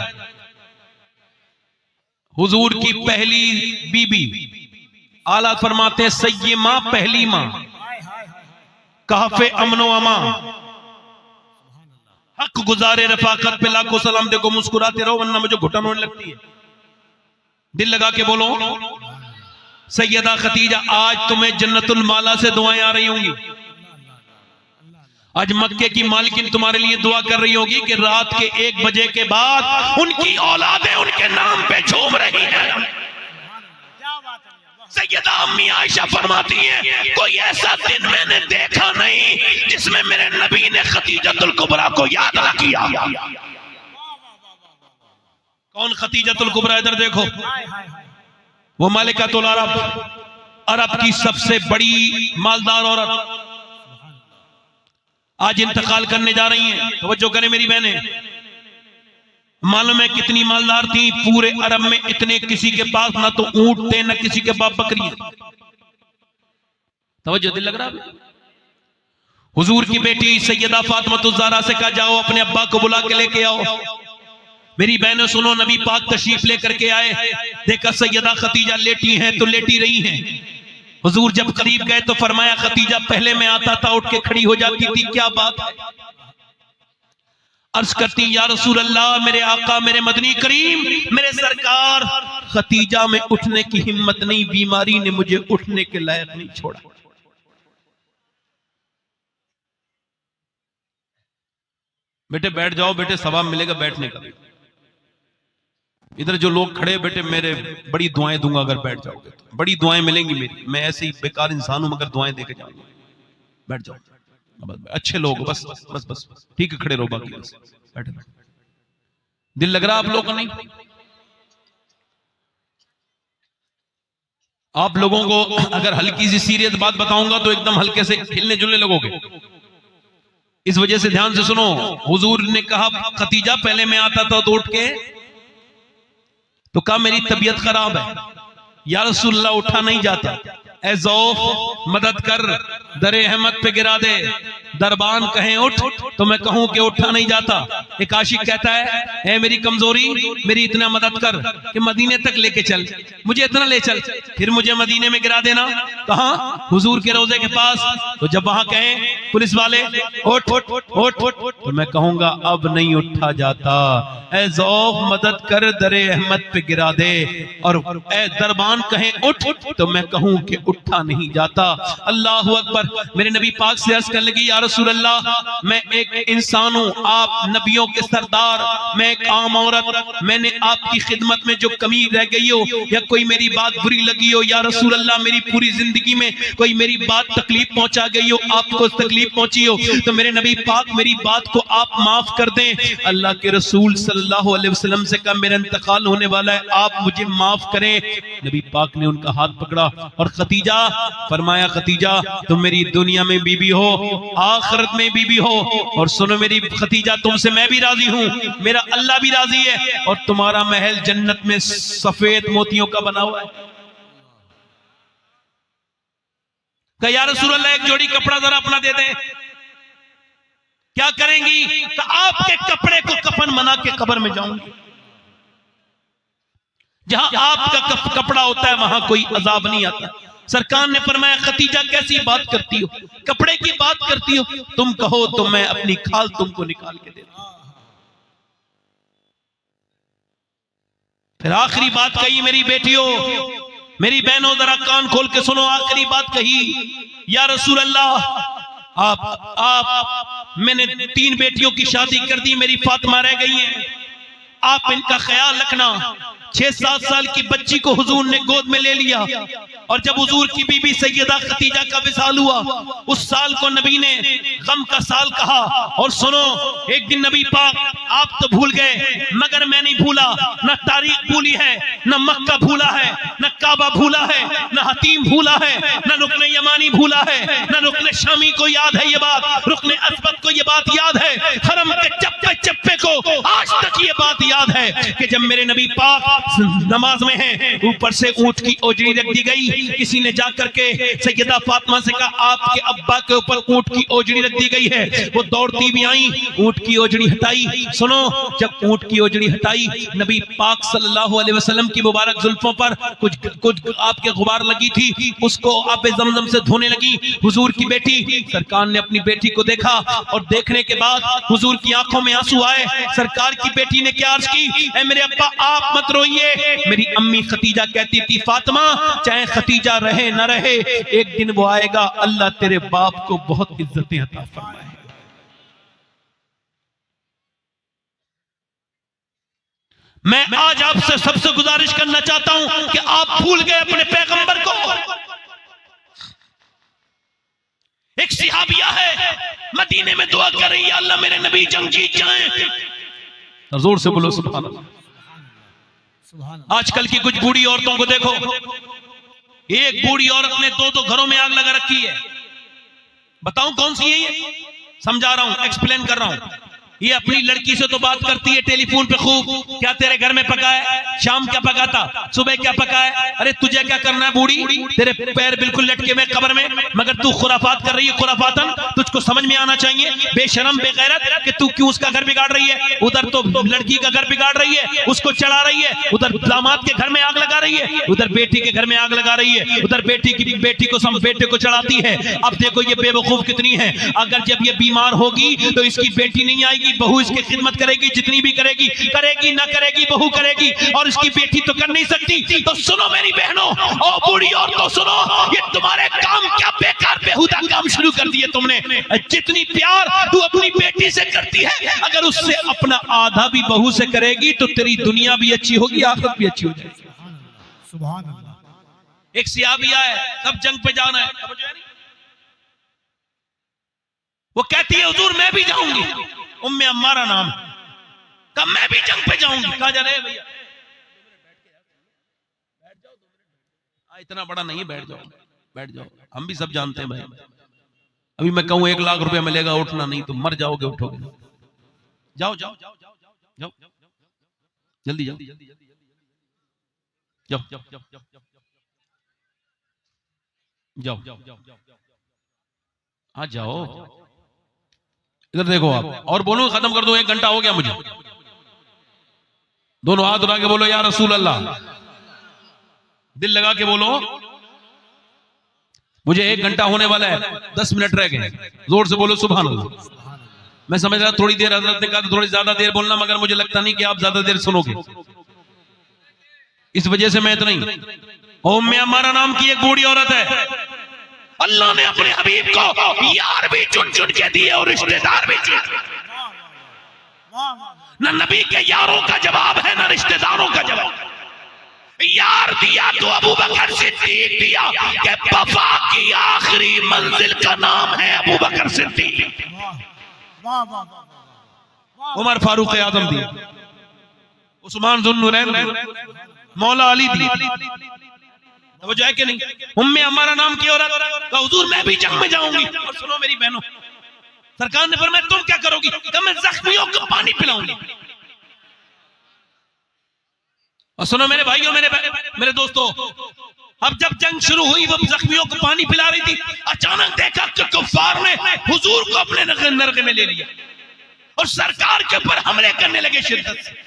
हुजूर की पहली बीबी, आला फरमाते हैं सय्यमा पहली मां, कहफे अमनो अमा, हक गुजारे रफाकत पे लाखों सलाम। देखो मुस्कुराते रहो वरना मुझे घुटन होने लगती है। दिल लगा के बोलो, सैयदा खतीजा आज तुम्हें जन्नतुल माला से दुआएं आ रही होंगी। आज मक्के की मालिकिन तुम्हारे लिए दुआ कर रही होगी कि रात के 1 बजे के बाद उनकी औलादें उनके नाम पे झूम रही हैं। सैयदा अम्मी आयशा फरमाती हैं कोई ऐसा दिन मैंने देखा नहीं जिसमें मेरे नबी ने खतीजतुल कुबरा को याद ना किया। कौन खतीजतुल कुबरा? इधर देखो, वो मालिकातुल अरब, अरब की सबसे बड़ी मालदार औरत आज इंतकाल करने जा रही हैं। तवज्जो करें मेरी बहनें, मालूम है कितनी मालदार थी? पूरे अरब में इतने किसी के पास ना तो ऊंट थे न किसी के पास बकरी। तवज्जो, दिल लग रहा है? हुजूर की बेटी सैयदा फातिमा ज़हरा से कहा जाओ अपने अब्बा को बुला के लेके आओ। मेरी बहनों सुनो, नबी पाक तशरीफ लेकर के आए, देखा सैयदा खतीजा लेटी हैं तो लेटी रही हैं। हुजूर जब करीब गए तो फरमाया खतीजा पहले मैं आता था उठ के खड़ी हो जाती थी, क्या बात है? अर्ज करती या रसूल अल्लाह, मेरे आका, मेरे मदनी करीम, मेरे सरकार, खतीजा में उठने की हिम्मत नहीं, बीमारी ने मुझे उठने के लायक नहीं छोड़ा। बेटे बैठ जाओ, बेटे सवाब मिलेगा बैठने का। इधर जो लोग खड़े बेटे, मेरे बड़ी दुआएं दूंगा अगर बैठ जाओगे तो, बड़ी दुआएं मिलेंगी मेरी। मैं ऐसे ही बेकार इंसान हूं मगर दुआएं देके जाऊंगा। बैठ जाओ, अच्छे लोग, बस बस बस ठीक है, खड़े रहो, बाकी बस बैठे। दिल लग रहा आप लोगों को? नहीं, आप लोगों को अगर हल्की सी सीरियस बात बताऊंगा तो एकदम हल्के से हिलने जुलने लगोगे। इस वजह से ध्यान से सुनो। हुजूर ने कहा खतीजा पहले मैं आता था तो उठ के, तो कहा मेरी तबीयत खराब है। या रसूलल्लाह उठा नहीं जाता, ए ज़ौफ मदद कर, दरे अहमद पे गिरा दे, दरबान कहें उठ तो मैं कहूं कि उठा नहीं जाता। एक आशिक कहता है, ऐ मेरी कमजोरी, मेरी इतना मदद कर कि मदीने तक लेके चल, मुझे इतना ले चल, फिर मुझे मदीने में गिरा देना। कहां? हुजूर के रोजे के पास। तो जब वहां कहें पुलिस वाले उठ उठ उठ उठ, तो मैं कहूंगा अब नहीं उठा जाता। ऐ ज़ौक़ मदद कर, दरे अहमद पे गिरा दे। और ऐ दरबान कहें उठ तो मैं कहूं कि उठा नहीं जाता। अल्लाह अकबर। मेरे नबी पाक से अर्ज करने लगी, या रसूल अल्लाह, मैं एक इंसान हूं, आप नबियों के सरदार, मैं एक आम औरत, मैंने आपकी खिदमत में जो कमी रह गई हो या कोई मेरी बात बुरी लगी हो, या रसूल अल्लाह मेरी पूरी जिंदगी में कोई मेरी बात तकलीफ पहुंचा गई हो, आपको तकलीफ पहुंची हो, तो मेरे नबी पाक मेरी बात को आप माफ कर दें। अल्लाह के रसूल सल्लल्लाहु अलैहि वसल्लम से कहा, मेरा इंतकाल होने वाला है, आप मुझे माफ करें। नबी पाक ने उनका हाथ पकड़ा और खतीजा फरमाया, खतीजा तुम मेरी दुनिया में बीबी हो, आखिरत में बीबी हो, और सुनो मेरी खतीजा, तुमसे मैं भी राजी हूं, मेरा अल्लाह भी राजी है, और तुम्हारा महल जन्नत में सफेद मोतियों का बना हुआ है। कहा, या रसूल अल्लाह एक जोड़ी कपड़ा जरा अपना दे दें। क्या करेंगी? तो आपके कपड़े को कफन बना के कब्र में जाऊंगी। जहां आपका कपड़ा होता है वहां कोई अजाब नहीं आता। सरकार ने फरमाया, खतीजा कैसी बात करती हो, कपड़े की बात करती हो, तुम कहो तो मैं अपनी खाल तुमको निकाल के दे दूं। फिर आखिरी बात कही, मेरी बेटियों, मेरी बहनों, जरा कान खोल के सुनो, आखिरी बात कही, या रसूल अल्लाह, आप मैंने 3 बेटियों की शादी कर दी, मेरी फातिमा रह गई है, आप इनका ख्याल रखना। 6-7 साल की बच्ची को हुजूर ने गोद में ले लिया, और जब हुजूर की बीबी सैयदा खतीजा का विसाल हुआ, उस साल को नबी ने गम का साल कहा। और सुनो, एक दिन नबी पाक, आप तो भूल गए मगर मैं नहीं भूला, न तारीख भूली है, न मक्का भूला है, न काबा भूला है, न हतीम भूला है, न रुकने यमानी भूला है, न रुकने शामी को याद है ये बात, रुकने अस्वद को ये बात याद है, हरम के चप्पे चप्पे को आज तक ये बात याद है कि जब मेरे नबी पाक नमाज में हैं, ऊपर से ऊंट की ओजड़ी रख दी गई। किसी ने जाकर के सैयदा फातिमा से कहा, आपके अब्बा के ऊपर ऊंट की ओजड़ी रख दी गई है। वो दौड़ती भी आई, ऊंट की ओजड़ी हटाई। सुनो, जब ऊंट की ओजड़ी हटाई, नबी पाक सल्लल्लाहु अलैहि वसल्लम की मुबारक जुल्फों पर कुछ आपके गुबार लगी थी, उसको आबे ज़मज़म से धोने लगी। हुजूर की बेटी, सरकार ने अपनी बेटी को देखा, और देखने के बाद हुजूर की आंखों में आंसू आए। सरकार की बेटी ने क्या अर्ज की, ऐ मेरे अब्बा आप मत रोइए। मेरी अम्मी खतीजा कहती थी, फातिमा चाहे खतीजा रहे न रहे, एक दिन वो आएगा, अल्लाह तेरे बाप को बहुत इज्जतें अता फरमाए। मैं आज आपसे सबसे गुजारिश करना चाहता हूं कि आप भूल गए अपने पैगंबर को। एक सिहाबिया है, मदीने में दुआ कर रही है, अल्लाह मेरे नबी जंग जीत जाएं। जोर से बोलो सुभान अल्लाह। आजकल की कुछ बूढ़ी औरतों को देखो, एक बूढ़ी औरत ने 2-2 घरों में आग लगा रखी है। बताऊं कौन सी है ये? समझा रहा हूं, एक्सप्लेन कर रहा हूं। ये अपनी लड़की से तो बात करती है टेलीफोन पे खूब, क्या तेरे घर में पका है, शाम क्या पका था, सुबह क्या पका है, अरे तुझे क्या करना है बूढ़ी, तेरे पैर बिल्कुल लटके हुए कब्र में, मगर तू खुराफात कर रही है, खुराफातन, तुझको समझ में आना चाहिए, बेशरम बेगैरत, कि तू क्यों उसका घर बिगाड़ रही है। उधर तो लड़की का घर बिगाड़ रही है, उसको चढ़ा रही है, उधर दामाद के घर में आग लगा रही है, उधर बेटी के घर में आग लगा रही है, उधर बेटे को चढ़ाती है। अब देखो ये बेवकूफ कितनी है। अगर जब ये बीमार होगी तो इसकी बेटी नहीं आएगी, बहू इसकी खिदमत करेगी, जितनी भी करेगी ना करेगी, बहू करेगी, और इसकी बेटी तो कर नहीं सकती। तो सुनो मेरी बहनों और बूढ़ी औरतों, सुनो, ये तुम्हारे काम क्या बेकार बेहुदा काम शुरू कर दिए तुमने। जितनी प्यार तू अपनी बेटी से करती है, अगर उससे अपना आधा भी बहू से करेगी तो तेरी दुनिया भी अच्छी होगी, आखिरत भी अच्छी हो जाएगी। सुभान अल्लाह। एक सियाबिया है, कब जंग पे जाना है, वो कहती है हुजूर मैं भी जाऊंगी, उम्मे अम्मारा नाम, कब मैं भी जंग पे जाऊंगी। कहा जा रहे भैया इतना बड़ा नहीं, बैठ जाओ, हम भी सब जानते हैं भाई। अभी मैं कहूं 1 लाख रुपया मिलेगा, उठना नहीं तो मर जाओगे, उठोगे। जाओ जल्दी जाओ आ जाओ। इधर देखो आप, और बोलूं खत्म कर दूं, 1 घंटा हो गया मुझे। दोनों हाथ उठा के बोलो या रसूल अल्लाह, दिल लगा के बोलो। मुझे 1 घंटा होने वाला है, 10 मिनट रह गए, जोर से बोलो सुभान अल्लाह। मैं समझ रहा थोड़ी देर हजरत ने कहा तो थोड़ी ज्यादा देर बोलना, मगर मुझे लगता नहीं कि आप ज्यादा देर सुनोगे, इस वजह से मैं इतना ही। उम्मे अम्मारा नाम की एक बूढ़ी औरत है, अल्लाह ने अपने हबीब को यार भी चुन चुन के दिए और रिश्तेदार भी चुन। वाह वाह न नबी के यारों का जवाब है, न रिश्तेदारों का जवाब। यार दिया तो अबू बकर सिद्दीक दिया, कि वफा की आखिरी मंजिल का नाम है अबू बकर सिद्दीक। वाह वाह वाह। उमर फारूक आजम दिए, उस्मान जुन्नुरैन दिए, मौला अली दिए। वो जाए कि नहीं? उम्मे अम्मारा नाम की औरत का हुजूर मैं भी जंग में जाऊंगी। और सुनो मेरी बहनों, सरकार ने फरमाया तुम क्या करोगी? कि मैं जख्मियों को पानी पिलाऊंगी। और सुनो मेरे भाइयों, मेरे दोस्तों, अब जब जंग शुरू हुई वो जख्मियों को पानी पिला रही थी, अचानक देखा कि कुफ्फार ने हुजूर को अपने नरगे में ले लिया और सरकार के ऊपर हमले करने लगे शिद्दत से।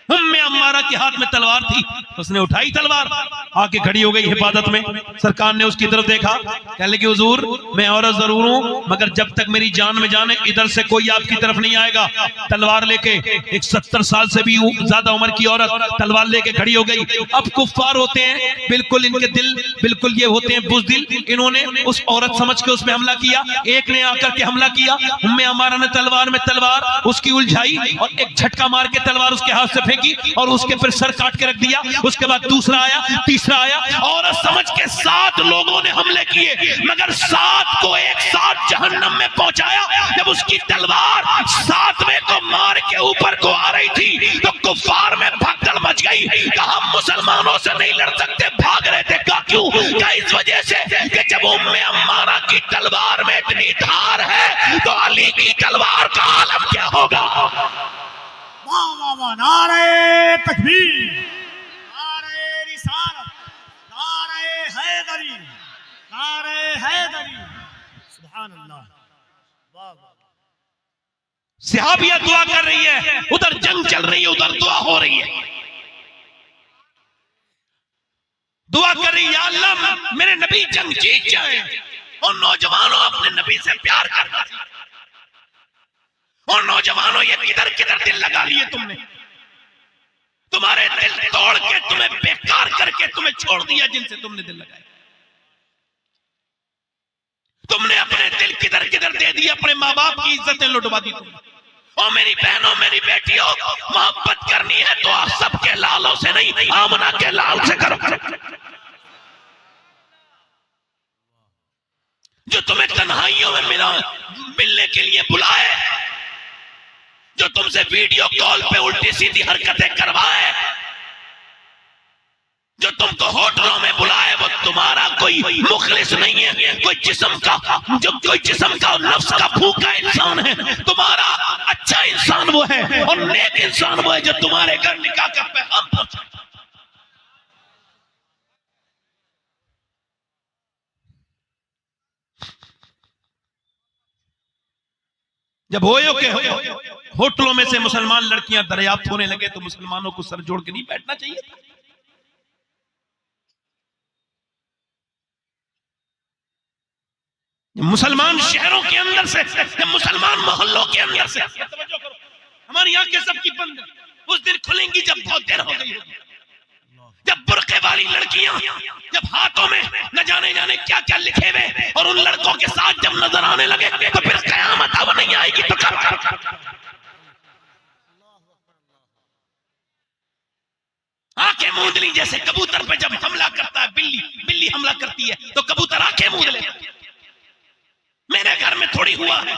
उम्मे अम्मारा के हाथ में तलवार थी, उसने उठाई तलवार, आके खड़ी हो गई हिफाजत में। सरकार ने उसकी तरफ देखा, कहने लगी हुजूर मैं औरत जरूर हूं, मगर जब तक मेरी जान में जाने इधर से कोई आपकी तरफ नहीं आएगा। तलवार लेके एक 70 साल से भी ज्यादा उम्र की औरत तलवार लेके खड़ी हो गई। अब कुफ्फार होते हैं बिल्कुल, इनके दिल बिल्कुल ये होते हैं बुज़दिल, इन्होंने उस औरत समझ के उसमें हमला किया। एक ने आकर के हमला किया, उम्मे अम्मारा ने तलवार में तलवार उसकी उलझाई और एक झटका मार के तलवार उसके हाथ से फेंकी और उसके फिर सर काट के रख दिया। उसके बाद दूसरा आया, तीसरा आया, औरत समझ के 7 लोगों ने हमले किए, मगर 7 को एक साथ जहन्नम में पहुंचाया। जब उसकी तलवार 7वें को मार के ऊपर को आ रही थी तो कुफ्फार में भगदड़ मच गई। कहा मुसलमानों से नहीं लड़ सकते, भाग रहे थे। कहा क्यों? क्या इस वजह से कि जब उम्मे अम्मारा की तलवार में इतनी धार है तो अली की तलवार का आलम क्या होगा? वाह वाह वाह। नारे तकबीर, नारे रिसालत, नारे हैदरी, नारे हैदरी। सुभान अल्लाह। वाह वाह। सहाबिया दुआ कर रही है, उधर जंग चल रही है, उधर दुआ हो रही है। दुआ कर रही है, या अल्लाह मेरे नबी जंग जीत जाए और नौजवानों अपने नबी से प्यार करना। और नौजवानों ये किधर किधर दिल लगा लिए तुमने, तुम्हारे दिल तोड़ के तुम्हें बेकार करके तुम्हें छोड़ दिया जिनसे तुमने दिल लगाया। तुमने अपने दिल किधर किधर दे दिए, अपने माँ बाप की इज्जतें लुटवा दी तुमने। और मेरी बहनों मेरी बेटियों, मोहब्बत करनी है तो आप सबके लालों से नहीं, आमना के लाल से करो। जो तुम्हें तन्हाइयों में मिलने के लिए बुलाए, जो तुमसे वीडियो कॉल पे उल्टी सीधी हरकतें करवाए, जो तुमको होटलों में बुलाए, वो तुम्हारा कोई मुखलिस नहीं है। कोई जिस्म का और नफ्स का भूखा इंसान है। तुम्हारा अच्छा इंसान वो है और नेक इंसान वो है जो तुम्हारे घर निकाह का पैगाम पहुंचाए। जब होयो के होटलों में से मुसलमान लड़कियां दरियाफ्त होने लगे तो मुसलमानों को सर जोड़ के नहीं बैठना चाहिए था? मुसलमान शहरों के अंदर से, मुसलमान मोहल्लों के अंदर से, हमारी आंखें सबकी बंद है। उस दिन खुलेंगी जब बहुत देर हो गई, जब बुर्के वाली लड़कियां, जब हाथों में न जाने क्या क्या लिखे हुए और उन लड़कों के साथ जब नजर आने लगे तो फिर कयामत अब नहीं आएगी तो कब? आंखें मूंद ली, जैसे कबूतर पे जब हमला करता है बिल्ली हमला करती है तो कबूतर आंखें मूंद लेता है। मेरे घर में थोड़ी हुआ है।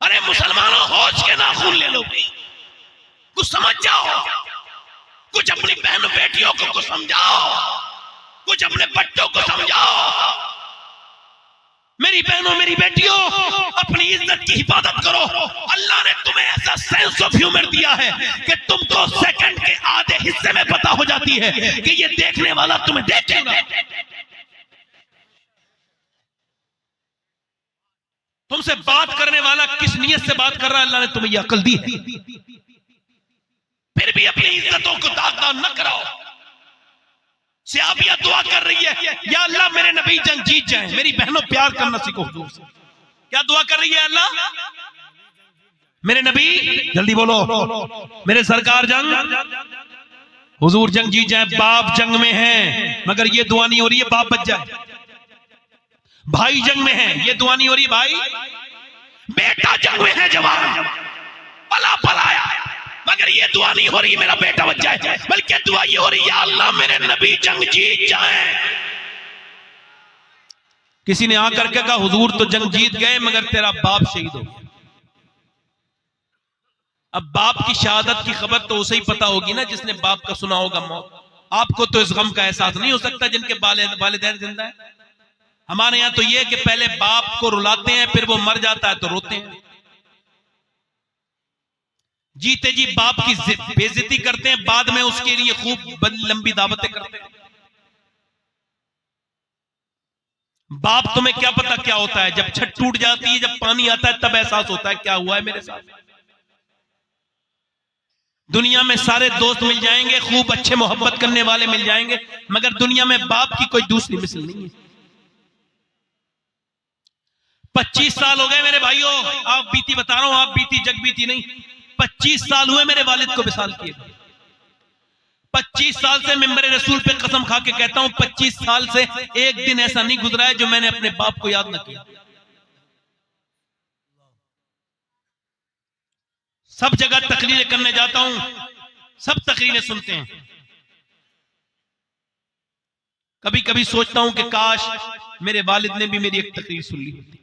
अरे मुसलमानों, होश के नाखून ले लो भाई, कुछ समझ जाओ, कुछ अपनी बहन बेटियों को कुछ समझाओ, कुछ अपने बच्चों को समझाओ। मेरी बहनों मेरी बेटियों, अपनी इज्जत की हिफाजत करो। अल्लाह ने तुम्हें ऐसा सेंस ऑफ ह्यूमर दिया है कि तुमको सेकंड के आधे हिस्से में पता हो जाती है कि ये देखने वाला तुम्हें देखेगा। तुमसे बात करने वाला किस नियत से बात कर रहा है, अल्लाह ने तुम्हें यह अकल दी है, फिर भी अपनी इज्जतों को दागदार न कराओ। सहाबिया दुआ कर रही है, या अल्लाह मेरे नबी जंग जीत जाए। मेरी बहनों प्यार करना सीखो हुजूर से। क्या दुआ कर रही है? अल्लाह मेरे नबी जल्दी बोलो, मेरे सरकार जंग, हुजूर जंग जीत जाए। बाप जंग में है मगर ये दुआ नहीं हो रही है बाप बच जाए। भाई जंग में है, ये दुआ नहीं हो रही भाई। बेटा जंग में है, जवान पला पलाया, मगर ये दुआ नहीं हो रही मेरा बेटा बच जाए, बल्कि दुआ ये हो रही है अल्लाह मेरे नबी जंग जीत जाए। किसी ने आकर के कहा हुजूर तो जंग जीत गए मगर तेरा बाप शहीद हो गया। अब बाप की शहादत की खबर तो उसे ही पता होगी ना जिसने बाप का सुना होगा मौत। आपको तो इस गम का एहसास नहीं हो सकता जिनके वालिदैन जिंदा है। हमारे यहां तो ये कि पहले बाप को रुलाते हैं, फिर वो मर जाता है तो रोते हैं। जीते जी बाप की बेइज्जती करते हैं, बाद में उसके लिए खूब लंबी दावतें करते हैं। बाप तुम्हें क्या पता क्या होता है, जब छत टूट जाती है, जब पानी आता है, तब एहसास होता है क्या हुआ है मेरे साथ। दुनिया में सारे दोस्त मिल जाएंगे, खूब अच्छे मोहब्बत करने वाले मिल जाएंगे, मगर दुनिया में बाप की कोई दूसरी मिसाल नहीं है। 25 साल हो गए मेरे भाइयों, आप बीती बता रहा हूं, आप बीती जग बीती नहीं। 25 साल हुए मेरे वालिद को विसाल किए। 25 साल से मिंबर रसूल पे कसम खा के कहता हूं, 25 साल से एक दिन ऐसा नहीं गुजरा है जो मैंने अपने बाप को याद न किया। सब जगह तकरीरें करने जाता हूं, सब तकरीरें सुनते हैं। कभी कभी सोचता हूं कि काश मेरे वालिद ने भी मेरी एक तकरीर सुन ली होती।